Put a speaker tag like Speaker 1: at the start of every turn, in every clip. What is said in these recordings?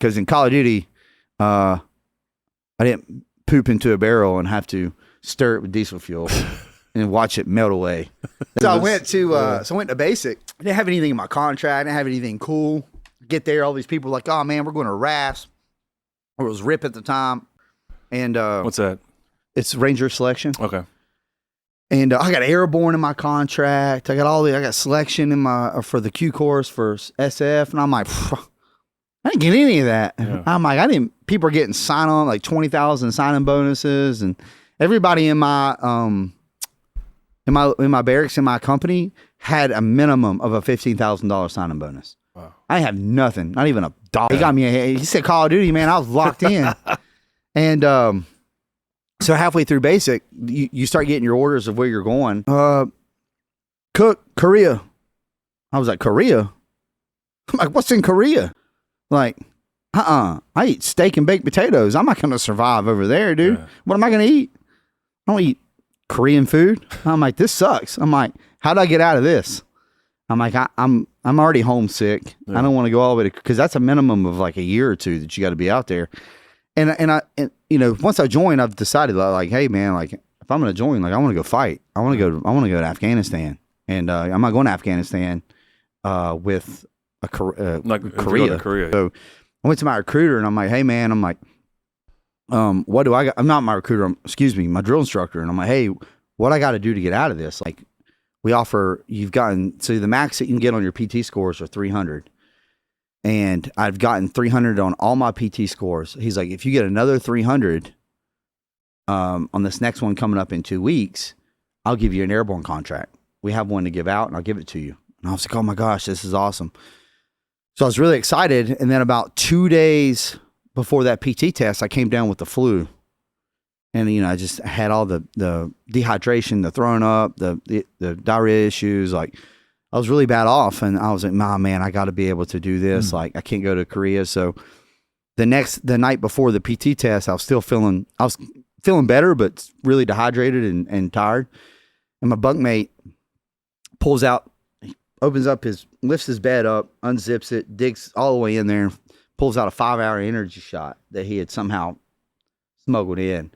Speaker 1: because in Call of Duty, I didn't poop into a barrel and have to stir it with diesel fuel and watch it melt away. So I went to basic. I didn't have anything in my contract. I didn't have anything cool. Get there, all these people were like, oh man, we're going to RAS. Or it was RIP at the time. And
Speaker 2: what's that?
Speaker 1: It's Ranger Selection.
Speaker 2: Okay.
Speaker 1: And I got airborne in my contract. I got selection in my for the Q course for SF, and I'm like, I didn't get any of that. Yeah. I'm like, people are getting sign on like 20,000 sign-on bonuses, and everybody in my barracks in my company had a minimum of a $15,000 sign-on bonus. Wow. I have nothing, not even a dollar. He got me. He said Call of Duty, man. I was locked in, and so halfway through basic, you start getting your orders of where you're going. Cook, Korea. I was like, Korea? I'm like, what's in Korea? Like, I eat steak and baked potatoes. I'm not going to survive over there, dude. Yeah. What am I going to eat? I don't eat Korean food. I'm like, this sucks. I'm like, how do I get out of this? I'm like, I'm already homesick. Yeah. I don't want to go all the way to, because that's a minimum of like a year or two that you got to be out there. And you know, once I joined, I've decided like, hey man, like if I'm going to join, like I want to go fight. I want to go to Afghanistan, and I'm not going to Afghanistan with Korea. So I went to my recruiter and I'm like, hey man, I'm like, what do I got? I'm not my recruiter. My drill instructor. And I'm like, hey, what I got to do to get out of this? Like we offer, so the max that you can get on your PT scores are 300. And I've gotten 300 on all my PT scores. He's like, if you get another 300 on this next one coming up in 2 weeks, I'll give you an airborne contract. We have one to give out and I'll give it to you. And I was like, oh my gosh, this is awesome. So I was really excited. And then about 2 days before that PT test, I came down with the flu. And, you know, I just had all the dehydration, the throwing up, the diarrhea issues. Like, I was really bad off. And I was like, nah, man, I got to be able to do this. Like, I can't go to Korea. So the night before the PT test, I was feeling better, but really dehydrated and tired. And my bunkmate pulls out, lifts his bed up, unzips it, digs all the way in there, pulls out a 5-hour energy shot that he had somehow smuggled in.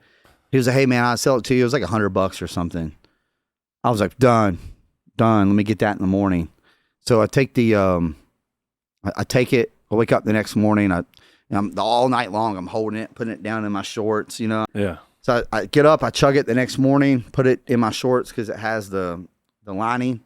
Speaker 1: He was like, hey man, I'll sell it to you. It was like $100 or something. I was like, done. Let me get that in the morning. So I take I take it. I wake up the next morning. I'm all night long. I'm holding it, putting it down in my shorts, you know?
Speaker 2: Yeah.
Speaker 1: So I get up, I chug it the next morning, put it in my shorts because it has the lining.